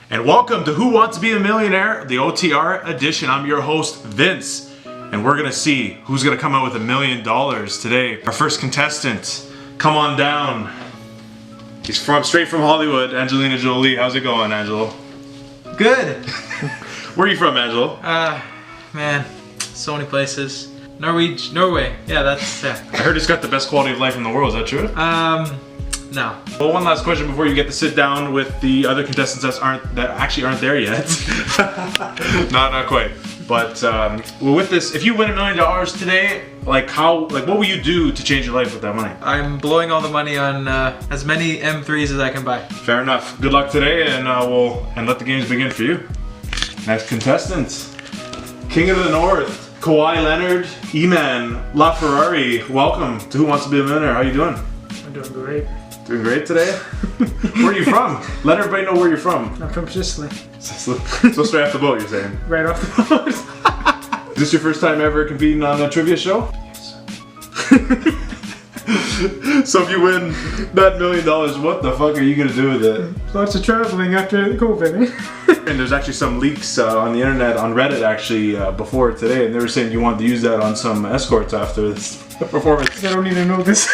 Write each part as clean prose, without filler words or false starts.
And welcome to Who Wants to Be a Millionaire, the OTR edition. I'm your host, Vince, and we're gonna see who's gonna come out with $1 million today. Our first contestant, come on down. He's straight from Hollywood, Angelina Jolie. How's it going, Angelo? Good. Where are you from, Angelo? Man, so many places. Norway. Yeah, that's I heard it's got the best quality of life in the world. Is that true? No. Well, one last question before you get to sit down with the other contestants that actually aren't there yet. not quite. But well, with this, if you win $1 million today, what will you do to change your life with that money? I'm blowing all the money on as many M3s as I can buy. Fair enough. Good luck today, and let the games begin for you. Next contestant, King of the North, Kawhi Leonard, Eman, LaFerrari. Welcome to Who Wants to Be a Millionaire. How you doing? I'm doing great. Doing great today? Where are you from? Let everybody know where you're from. I'm from Sicily. So straight off the boat, you're saying? Right off the boat. Is this your first time ever competing on a trivia show? Yes. So if you win that $1 million, what the fuck are you gonna do with it? Lots of traveling after COVID. And there's actually some leaks on the internet, on Reddit actually, before today, and they were saying you wanted to use that on some escorts after this performance. I don't even know this.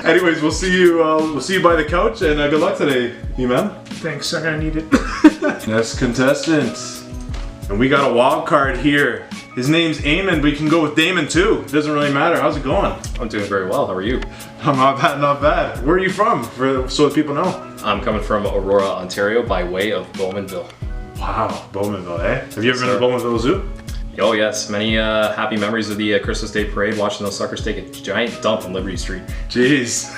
Anyways, we'll see you by the couch, and good luck today, Eman. Thanks, I'm gonna need it. Next contestant, and we got a wild card here. His name's Eman, but you can go with Damon too. It doesn't really matter. How's it going? I'm doing very well. How are you? I'm not bad, not bad. Where are you from, so that people know? I'm coming from Aurora, Ontario, by way of Bowmanville. Wow, Bowmanville, eh? Have you ever been to Bowmanville Zoo? Oh yes, many happy memories of the Christmas Day parade, watching those suckers take a giant dump on Liberty Street. Jeez.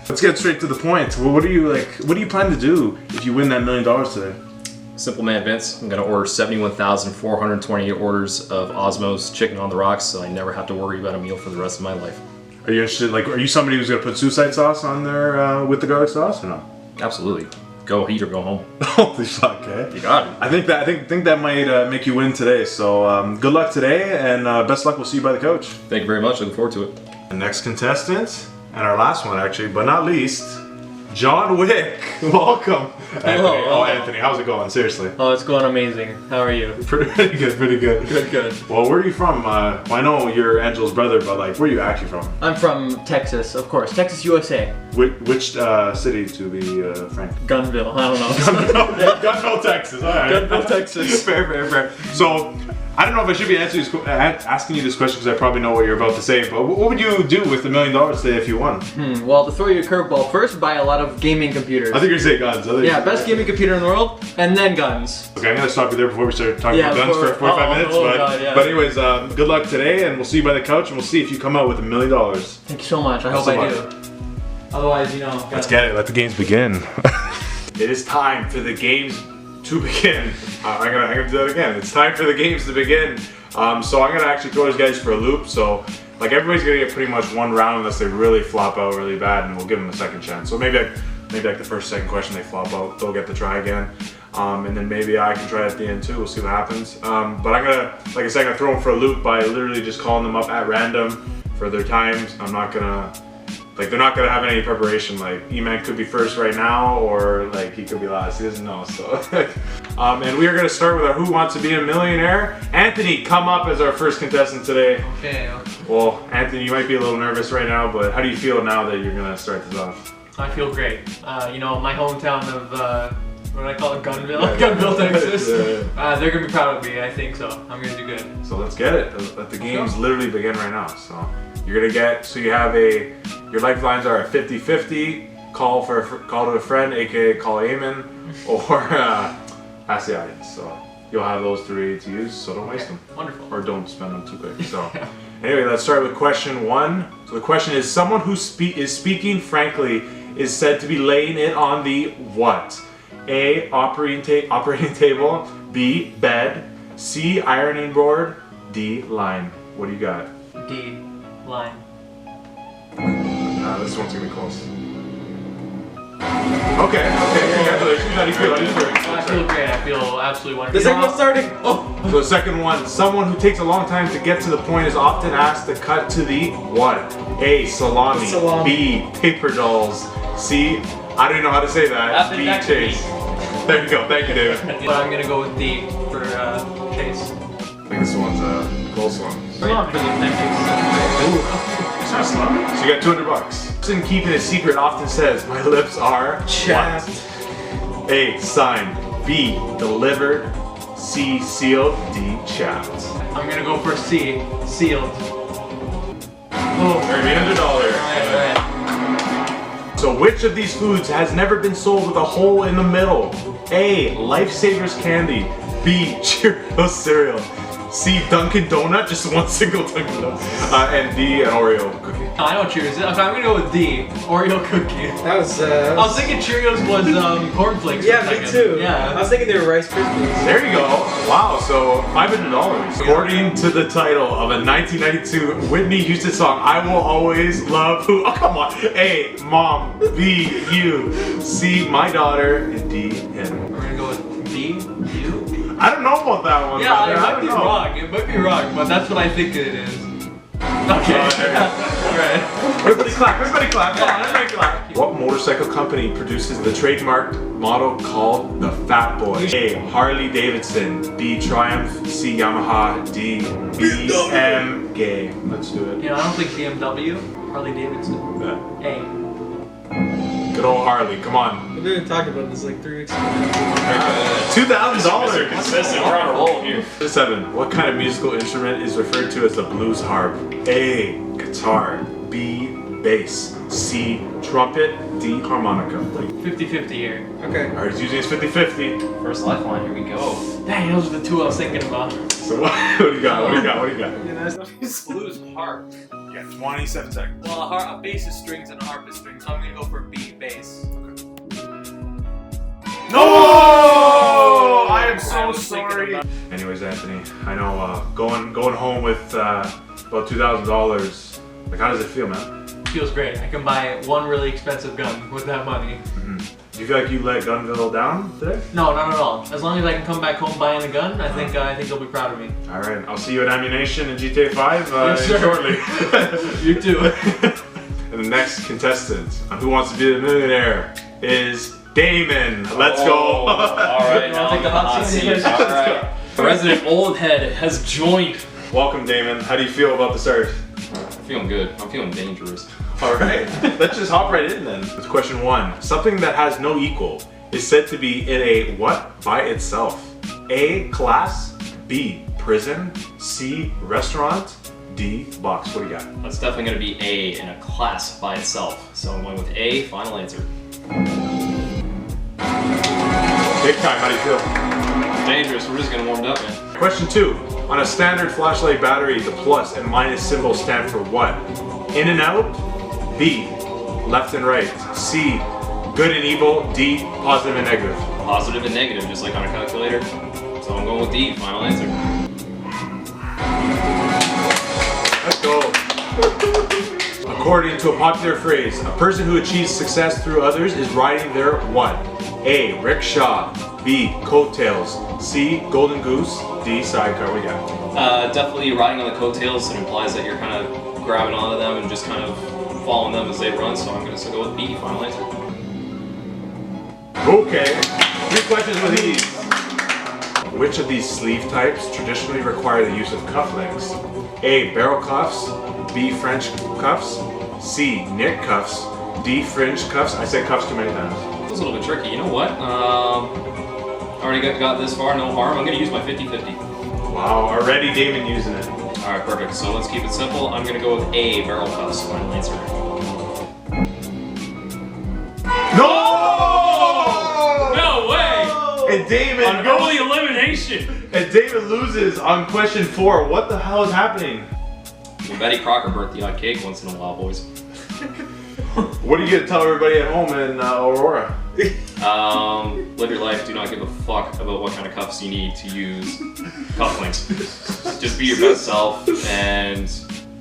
Let's get straight to the point. Well, what do you plan to do if you win that $1 million today? Simple man, Vince. I'm gonna order 71,428 orders of Osmo's chicken on the rocks, so I never have to worry about a meal for the rest of my life. Are you interested? Are you somebody who's gonna put suicide sauce on there with the garlic sauce or no? Absolutely. Go eat or go home. Holy fuck, eh? You got it. I think that might make you win today. So good luck today, and best luck. We'll see you by the coach. Thank you very much. Looking forward to it. The next contestant, and our last one actually, but not least, John Wick. Welcome. Anthony. Oh, Anthony, how's it going? Seriously. Oh, it's going amazing. How are you? Pretty good, pretty good. Good. Well, where are you from? Well, I know you're Angelo's brother, but where are you actually from? I'm from Texas, of course. Texas, USA. Which city, to be frank? Gunville. I don't know. Gunville, Texas. All right. Gunville, Texas. Fair. So, I don't know if I should be asking you this question because I probably know what you're about to say, but what would you do with $1 million today if you won? Well, to throw you a curveball, first buy a lot of gaming computers. I think you're saying guns. Yeah, best gaming computer in the world, and then guns. Okay, I'm gonna stop you there before we start talking about guns for 45 minutes. But anyways, good luck today, and we'll see you by the couch, and we'll see if you come out with $1 million. Thank you so much. I hope I do. Otherwise, Let's get it. Let the games begin. It is time for the games to begin. I'm gonna do that again. It's time for the games to begin. So I'm gonna actually throw these guys for a loop. So everybody's gonna get pretty much one round unless they really flop out really bad, and we'll give them a second chance. So maybe the first, second question they flop out, they'll get to try again. And then maybe I can try at the end too. We'll see what happens. But I'm gonna, like I said, I'm gonna throw them for a loop by literally just calling them up at random for their times. I'm not gonna. They're not gonna have any preparation. Eman could be first right now, or he could be last. He doesn't know. So, and we are gonna start with our Who Wants to Be a Millionaire. Anthony, come up as our first contestant today. Okay. Well, Anthony, you might be a little nervous right now, but how do you feel now that you're gonna start this off? I feel great. My hometown of what do I call it, Gunville, Texas. Yeah. They're gonna be proud of me. I think so. I'm gonna do good. So let's get it. Let the games literally begin right now. So you're gonna get. So you have your lifelines are a 50-50, call to a friend, aka call Eman, or ask the audience. So you'll have those three to use, so don't waste them. Wonderful. Or don't spend them too quick. So anyway, let's start with question 1. So the question is, someone who is speaking frankly is said to be laying it on the what? A, operating table, B, bed, C, ironing board, D, line. What do you got? D, line. This one's gonna be close. Okay, congratulations. How do you feel? I feel great. I feel absolutely wonderful. The second one's starting. Oh. So the second one, someone who takes a long time to get to the point is often asked to cut to the what? A, salami. B, paper dolls. C, I don't even know how to say that. B, chase. There you go. Thank you, David. But I'm gonna go with D for Chase. I think this one's Nicole's one. Come on, for the pancakes. It's not slow. So you got $200. Person keeping a secret often says, "My lips are Chapped. what?" A. Signed. B. Delivered. C. Sealed. D. Chapped. I'm gonna go for C. Sealed. Oh, $300. Alright. So which of these foods has never been sold with a hole in the middle? A. Lifesavers candy. B. Cheerios cereal. C. Dunkin' Donut, just one single Dunkin' Donut. And D. An Oreo cookie. I don't choose it. Okay, I'm gonna go with D. Oreo cookie. That was. I was thinking Cheerios was cornflakes. for a Yeah, me second. too. I Yeah. was thinking they were Rice Krispies. There you go. Wow, so $500. According to the title of a 1992 Whitney Houston song, I Will Always Love Who? Oh, come on. A. Mom. B. You. C. My daughter. And D. Him. We're gonna go with B. You. I don't know about that one. Yeah, brother. it I might don't be know. wrong. It might be wrong, but that's what I think it is. Okay. Alright. Everybody clap. Everybody clap. Come on, everybody clap. What motorcycle company produces the trademarked model called the Fat Boy? A. Harley Davidson. B. Triumph. C. Yamaha. D. BMG. Let's do it. You know, I don't think BMW. Harley Davidson. Yeah. A. Good old Harley. Come on. We've been talking about this like 3 weeks ago. $2,000. Consistent. We're on a roll here. 7. What kind of musical instrument is referred to as the blues harp? A. Guitar. B. Bass. C. Trumpet. D. Harmonica. 50-50 here. Okay. Alright, he's using his 50-50. First lifeline. Here we go. Dang, those are the two I was thinking about. So what do you got? What do you got? What do you got? Blues harp. You got 27 seconds. Well, a bass is strings and a harp is strings, so I'm gonna go for B, bass. No! I am so was thinking sorry. about- Anyways, Anthony, I know going home with about $2,000. Like, how does it feel, man? Feels great. I can buy one really expensive gun with that money. Do you feel like you let Gunville down today? No, not at all. As long as I can come back home buying a gun, I think they'll be proud of me. All right, I'll see you at Ammunition in GTA 5 Yes, sir. shortly. You too. And the next contestant on Who Wants to Be the Millionaire is Damon. Let's go. All right, You now wanna I'm take the in the hot hot seat? seat. All right. The resident old head has joined. Welcome, Damon. How do you feel about the start? I'm feeling good. I'm feeling dangerous. All right, let's just hop right in then. With question 1. Something that has no equal is said to be in a what by itself? A. Class. B. Prison. C. Restaurant. D. Box. What do you got? That's definitely going to be A in a class by itself. So I'm going with A. Final answer. Big time. How do you feel? Dangerous. We're just getting warmed up, man. Question 2. On a standard flashlight battery, the plus and minus symbols stand for what? In and out. B. Left and right. C. Good and evil. D. Positive and negative. Positive and negative, just like on a calculator. So I'm going with D. Final answer. Let's go. According to a popular phrase, a person who achieves success through others is riding their what? A. Rickshaw. B. Coattails. C. Golden goose. D. Sidecar. What do you got? Definitely riding on the coattails. It implies that you're kind of grabbing onto them and just kind of following them as they run. So I'm going to go with B. Final answer. Okay. 3 questions with these. Which of these sleeve types traditionally require the use of cufflinks? A. Barrel cuffs. B. French cuffs. C. Knit cuffs. D. Fringe cuffs. I said cuffs too many times. It was a little bit tricky. You know what? Already got this far, no harm. I'm going to use my 50-50. Wow, already Damon using it. Alright, perfect. So let's keep it simple. I'm going to go with A. Barrel cuffs. Final answer. No! No way! And Damon On early elimination! And Damon loses on question 4. What the hell is happening? Well, Betty Crocker burnt the odd cake once in a while, boys. What are you gonna tell everybody at home in Aurora? Live your life. Do not give a fuck about what kind of cuffs you need to use cufflinks. Just be your best self, and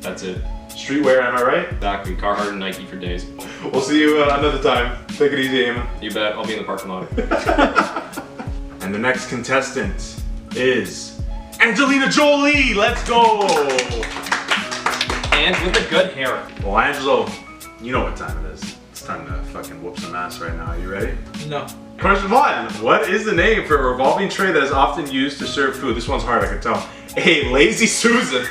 that's it. Streetwear, am I right? Exactly. Carhartt and Nike for days. We'll see you another time. Take it easy, Eman. You bet. I'll be in the parking lot. And the next contestant is Angelina Jolie. Let's go. And with a good hair. Well, Angelo, you know what time it is. It's time to fucking whoop some ass right now. You ready? No. Question 1. What is the name for a revolving tray that is often used to serve food? This one's hard, I can tell. A. Lazy Susan.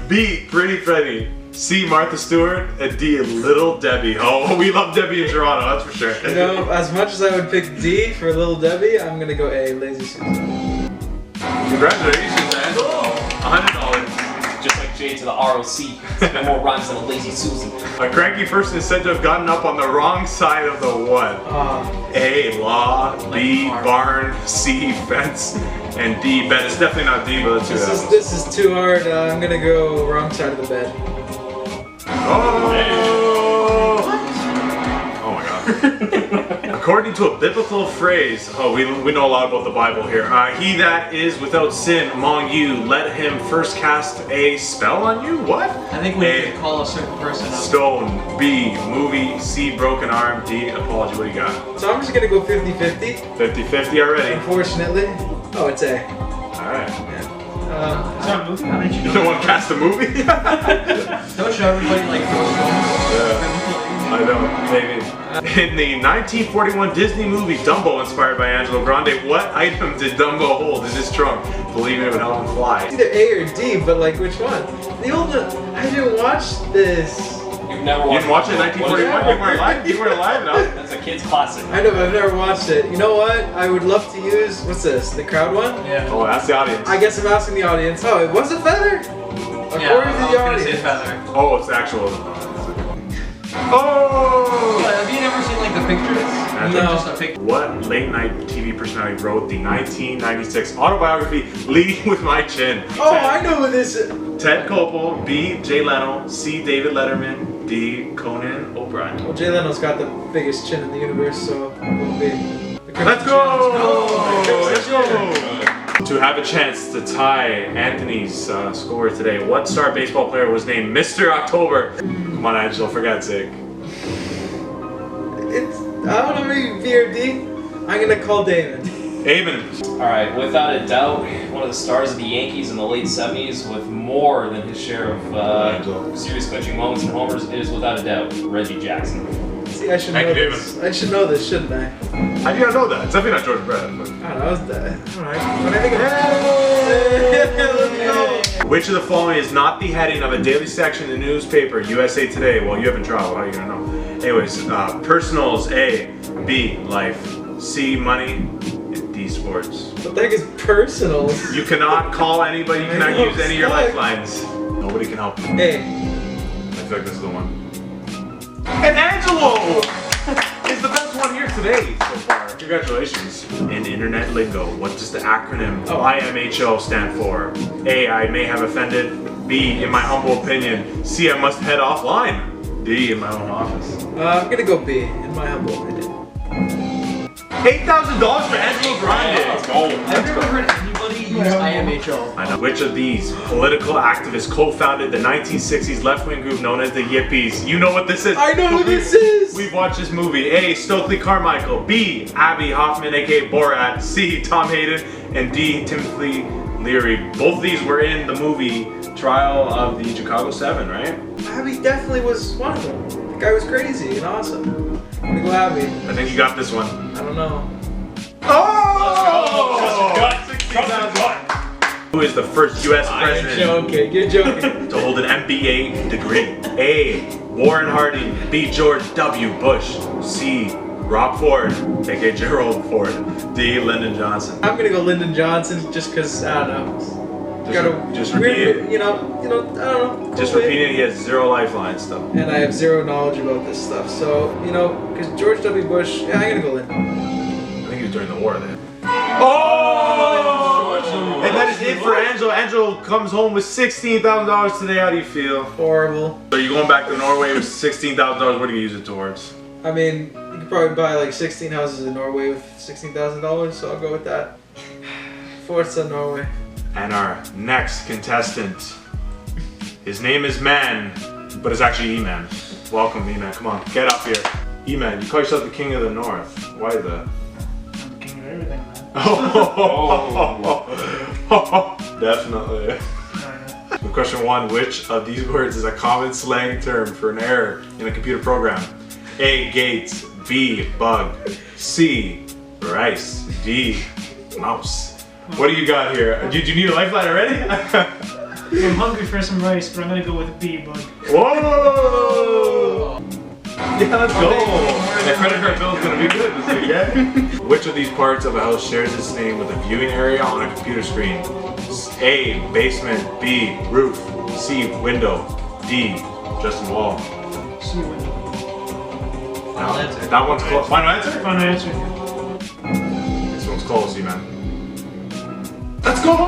B. Pretty Freddy. C. Martha Stewart. And D. Little Debbie. Oh, we love Debbie in Toronto, that's for sure. You know, as much as I would pick D for Little Debbie, I'm gonna go A, Lazy Susan. Congratulations, Angelo. $100. Just like J to the ROC. No more rhymes than a lazy Susan. A cranky person is said to have gotten up on the wrong side of the what? A. Law. B. Barn. C. Fence. And D. Bed. It's definitely not D, but let's do that. This is too hard. I'm gonna go wrong side of the bed. Oh! Oh my god. According to a biblical phrase, we know a lot about the Bible here. He that is without sin among you, let him first cast a spell on you? What? I think we could call a certain person up. Stone. B. Movie. C. Broken arm. D. Apology. What do you got? So I'm just gonna go 50-50. 50-50 already. Unfortunately. Oh, it's A. Alright. Is that a movie? How did you You know? don't want to cast a movie? Don't show everybody like those I know, maybe. In the 1941 Disney movie Dumbo, inspired by Angelo Grande, what item did Dumbo hold in his trunk, believing it would help him fly? Either A or D, but like which one? The old one. I didn't watch this. You've never You watched didn't watch it in 1941? You weren't alive? You weren't alive now? That's a kid's classic. I know, but I've never watched it. You know what? I would love to use. What's this? The crowd one? Yeah. Oh, that's the audience. I guess I'm asking the audience. Oh, it was a feather? According Yeah, to I the was gonna audience. say feather. Oh, it's the actual. Oh! Have you never seen like the pictures? No. Just a picture. What late night TV personality wrote the 1996 autobiography Leading with My Chin? Oh, I know who this is. Ted Koppel, B. Jay Leno, C. David Letterman, D. Conan O'Brien. Well, Jay Leno's got the biggest chin in the universe, so it will be. Let's go! Let's go! To have a chance to tie Anthony's score today, what star baseball player was named Mr. October? Come on, Angelo, for God's sake. It's, I don't know, maybe B or D. I'm gonna call Damon. Eman. Alright, without a doubt, one of the stars of the Yankees in the late 70s with more than his share of serious coaching moments and homers is without a doubt Reggie Jackson. See, I should Thank know you, this. I should know this, shouldn't I? How do you not know that? It's definitely not George Brett. But... I don't know. Alright. When I think of let's go. Which of the following is not the heading of a daily section in the newspaper USA Today? Well, you haven't traveled. How are you gonna know? Anyways, personals. A. B. Life. C. Money. And D. Sports. What the heck is personals? You cannot call anybody. You cannot use any of your lifelines. Nobody can help you. A. I feel like this is the one. And Angelo is the best one here today so far. Congratulations. In internet lingo, what does the acronym IMHO stand for? A. I may have offended. B. In my humble opinion. C. I must head offline. D. In my own office. I'm gonna go B. In my humble opinion. $8,000 for Angelo Grande. Let's go. I've never heard anybody use IMHO. I know. Which of these political activists co-founded the 1960s left-wing group known as the Yippies? You know what this is. I know who this is. We've watched this movie. A. Stokely Carmichael. B. Abby Hoffman, aka Borat. C. Tom Hayden. And D. Timothy Leary. Both of these were in the movie Trial of the Chicago 7, right? Abby definitely was one of them. The guy was crazy and awesome. I'm gonna go Abby. I think you got this one. I don't know. Oh! Trust your gut. Who is the first U.S. You're president joking. You're joking. to hold an MBA degree? A. Warren Harding. B. George W. Bush. C. Rob Ford, aka Gerald Ford. D. Lyndon Johnson. I'm gonna go Lyndon Johnson just because I don't know. Just repeat it. You know, I don't know. Just repeat it. He has 0 lifelines though. And I have 0 knowledge about this stuff. So, you know, because George W. Bush, yeah, I'm gonna go Lyndon. I think he was during the war then. Oh! And that is it for Angelo. Angelo comes home with $16,000 today. How do you feel? Horrible. So you're going back to Norway with $16,000. What do you use it towards? I mean, you could probably buy like 16 houses in Norway with $16,000, so I'll go with that. Forza Norway. And our next contestant, his name is Man, but it's actually Eman. Welcome, Eman. Come on, get up here. Eman, you call yourself the king of the north. Why is that? I'm the king of everything, man. Definitely. Question 1, which of these words is a common slang term for an error in a computer program? A. Gates. B. Bug. C. rice. D, mouse. What do you got here? Do you need a lifeline already? I'm hungry for some rice, but I'm gonna go with a B, bud. Whoa! Yeah, let's go. The credit card bill is gonna be good this week, yeah? Which of these parts of a house shares its name with a viewing area on a computer screen? A, basement. B, roof. C, window. D, just a wall. C window. Final answer. That one's close. Final answer? Final answer. This one's close, man. Let's go!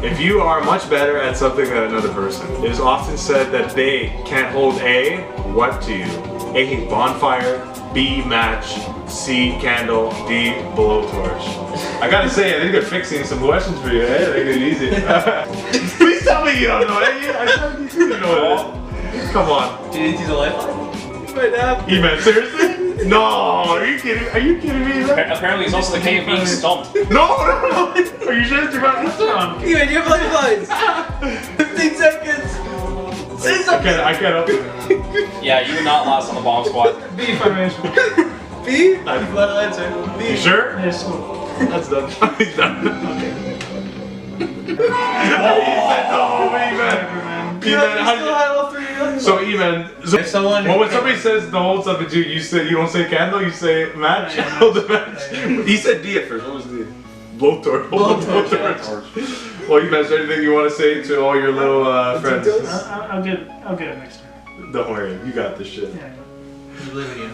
If you are much better at something than another person, it is often said that they can't hold A, what to you? A, bonfire. B, match. C, candle. D, blowtorch. I gotta say, I think they're fixing some questions for you, eh? They're gonna be easy. Please tell me you don't know, eh? I thought you didn't know it. Come on. Do you need to use a lifeline? You might have. Eman, seriously? No, are you kidding? Are you kidding me? Man? Apparently, he's also the king of being stumped. No. Are you sure it's your answer? Eman, you have lifelines. 15 seconds. Say something. I can't help you. Yeah, you would not last on the bomb squad. B, final answer. B? Final answer. B. You sure? Yes, go. That's done. He's done. Okay. Oh, Eman. You Eman, how still did had all three. so Eman, so If someone. well, when somebody says to hold something to you, you don't say candle, you say match. Hold the match. He said D at first. What was D? Blowtorch. Blowtorch, Well, Eman, is there anything you want to say to all your little friends? I'll get it next time. Don't worry, you got this shit. Yeah. We believe in you.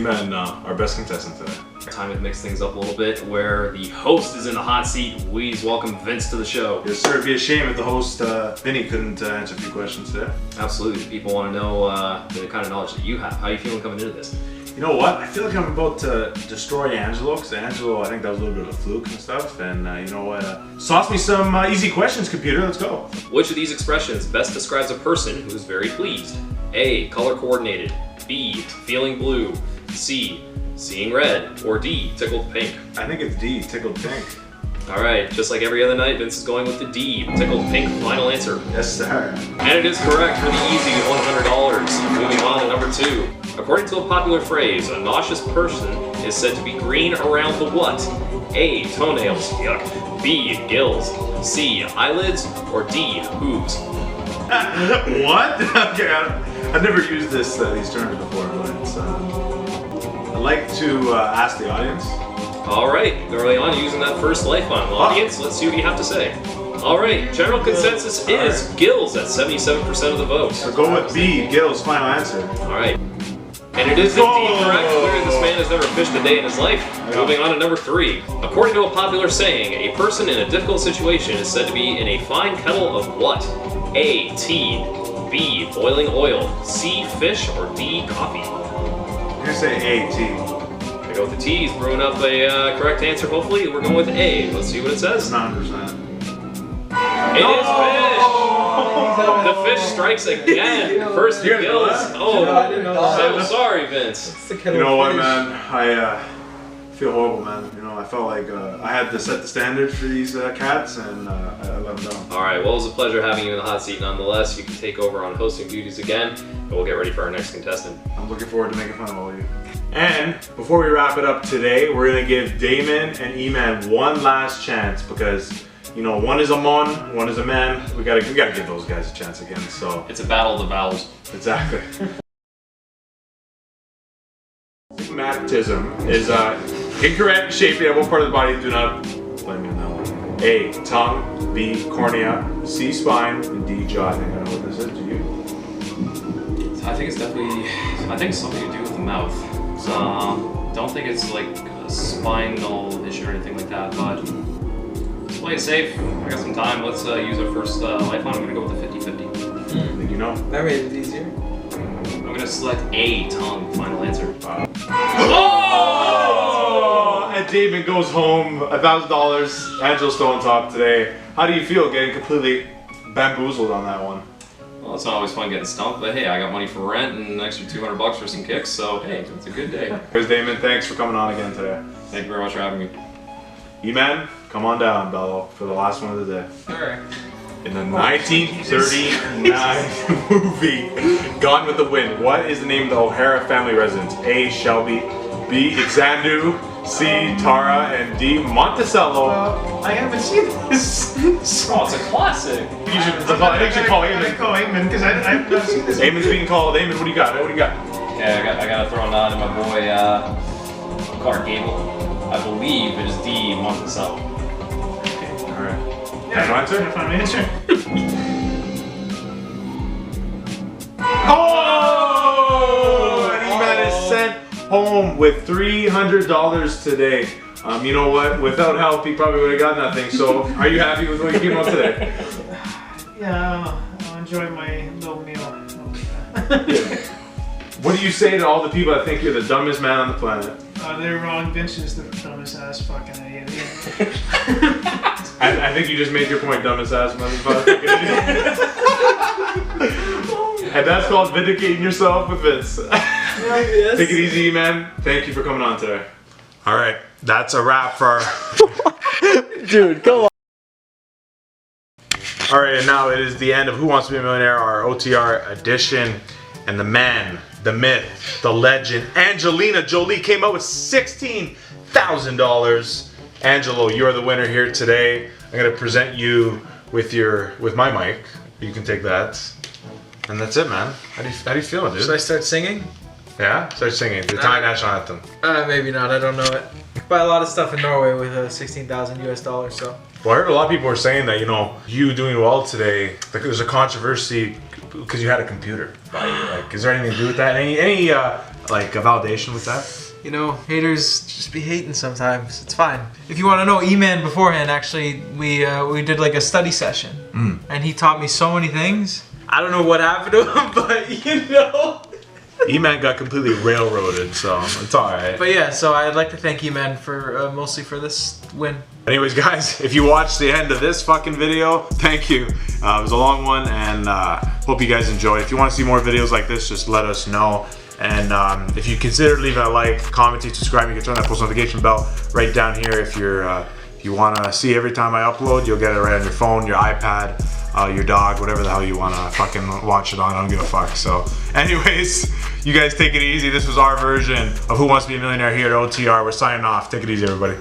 Eman, our best contestant today. Time to mix things up a little bit, where the host is in the hot seat. Please welcome Vince to the show. Yes, sir. It'd be a shame if the host, Vinny, couldn't answer a few questions today. Absolutely, people want to know the kind of knowledge that you have. How are you feeling coming into this? You know what? I feel like I'm about to destroy Angelo, because Angelo, I think that was a little bit of a fluke and stuff. And you know what? Sauce me some easy questions, computer. Let's go. Which of these expressions best describes a person who is very pleased? A, color coordinated. B, feeling blue. C, seeing red. Or D, tickled pink. I think it's D, tickled pink. All right, just like every other night, Vince is going with the D, tickled pink. Final answer. Yes, sir. And it is correct for the easy $100. Moving on to number 2. According to a popular phrase, a nauseous person is said to be green around the what? A, toenails, yuck. B, gills. C, eyelids. Or D, hooves. What? Okay, I've never used these terms before, but it's, I like to ask the audience. All right, early on using that first lifeline. Audience, let's see what you have to say. All right, general consensus is gills at 77% of the votes. So go with B, gills, final answer. All right. And it is indeed correct. Clearly, this man has never fished a day in his life. Moving on to number 3. According to a popular saying, a person in a difficult situation is said to be in a fine kettle of what? A, tea. B, boiling oil. C, fish. Or D, coffee. I'm gonna say A, T. I go with the T's, brewing up a correct answer. Hopefully, we're going with A. Let's see what it says. It's 9%. It is fish. The fish strikes again. First Here's gills. that. Oh, I didn't know that. I'm sorry, Vince. It's the kettle You know of what, fish. man? I feel horrible, man. You know, I felt like I had to set the standard for these cats, and I let them down. All right, well, it was a pleasure having you in the hot seat nonetheless. You can take over on hosting duties again, and we'll get ready for our next contestant. I'm looking forward to making fun of all of you. And before we wrap it up today, we're gonna give Damon and Eman one last chance because, you know, one is a mon, one is a man. We gotta give those guys a chance again. So It's a battle of the vowels. exactly. Magnetism is incorrect shape. Yeah, what part of the body? Do not blame me on that one. A, tongue. B, cornea. C, spine. And D, jaw. I think I know what this is. Do you? I think it's definitely, I think it's something to do with the mouth. Don't think it's like a spinal issue or anything like that, but let's play it safe. I got some time. Let's use our first lifeline. I'm gonna go with the 50-50. I think you know. That made it easier. I'm gonna select A, tongue. Final answer. Oh! And Damon goes home, $1,000. Angelo's still on top today. How do you feel getting completely bamboozled on that one? Well, it's not always fun getting stumped, but hey, I got money for rent and an extra $200 for some kicks, so hey, it's a good day. Here's Damon. Thanks for coming on again today. Thank you very much for having me. Eman, come on down, Bello, for the last one of the day. Alright. In the 1939 movie Gone with the Wind, what is the name of the O'Hara family residence? A, Shelby. B. Xandu, C. Tara, and D. Monticello. I haven't seen this. Oh, it's a classic. You should, I think you should call Eman. Call Eman because I've not seen this. Eamon's being called. Eamon, what do you got? What do you got? Yeah, I gotta throw a nod to my boy, Clark Gable. I believe it is D. Monticello. Alright. Yeah, Final answer? Final answer. Oh! And Eman is sent home with $300 today. You know what? Without help, he probably would have got nothing. So, are you happy with what you came up today? Yeah, I'll enjoy my little meal. What do you say to all the people that think you're the dumbest man on the planet? They're wrong. Vince is the dumbest ass fucking idiot. I think you just made your point, dumbest ass motherfucker. And that's called vindicating yourself with Vince. Take it easy, man. Thank you for coming on today. All right, that's a wrap for our... Dude, come on. All right, and now it is the end of Who Wants to Be a Millionaire, our OTR edition. And the man, the myth, the legend, Angelina Jolie came out with $16,000. Angelo, you're the winner here today. I'm gonna present you with my mic. You can take that. And that's it, man. How do you feel, dude? Should I start singing? Yeah? Start singing the Thai national anthem. Maybe not. I don't know it. Buy a lot of stuff in Norway with $16,000 US. So. Well, I heard a lot of people were saying that, you know, you doing well today, like there's a controversy because you had a computer. Like, is there anything to do with that? Any like validation with that? You know, haters just be hating sometimes. It's fine. If you want to know, Eman beforehand, actually, we did like a study session, and he taught me so many things. I don't know what happened to him, but you know. Eman got completely railroaded, so it's all right. But yeah, so I'd like to thank Eman for mostly for this win. Anyways, guys, if you watched the end of this fucking video, thank you. It was a long one, and hope you guys enjoyed. If you want to see more videos like this, just let us know. And if you consider leaving a like, commenting, subscribing, you can turn that post notification bell right down here. If you want to see every time I upload, you'll get it right on your phone, your iPad, your dog, whatever the hell you want to fucking watch it on. I don't give a fuck. So anyways, you guys take it easy. This was our version of Who Wants to Be a Millionaire here at OTR. We're signing off. Take it easy, everybody.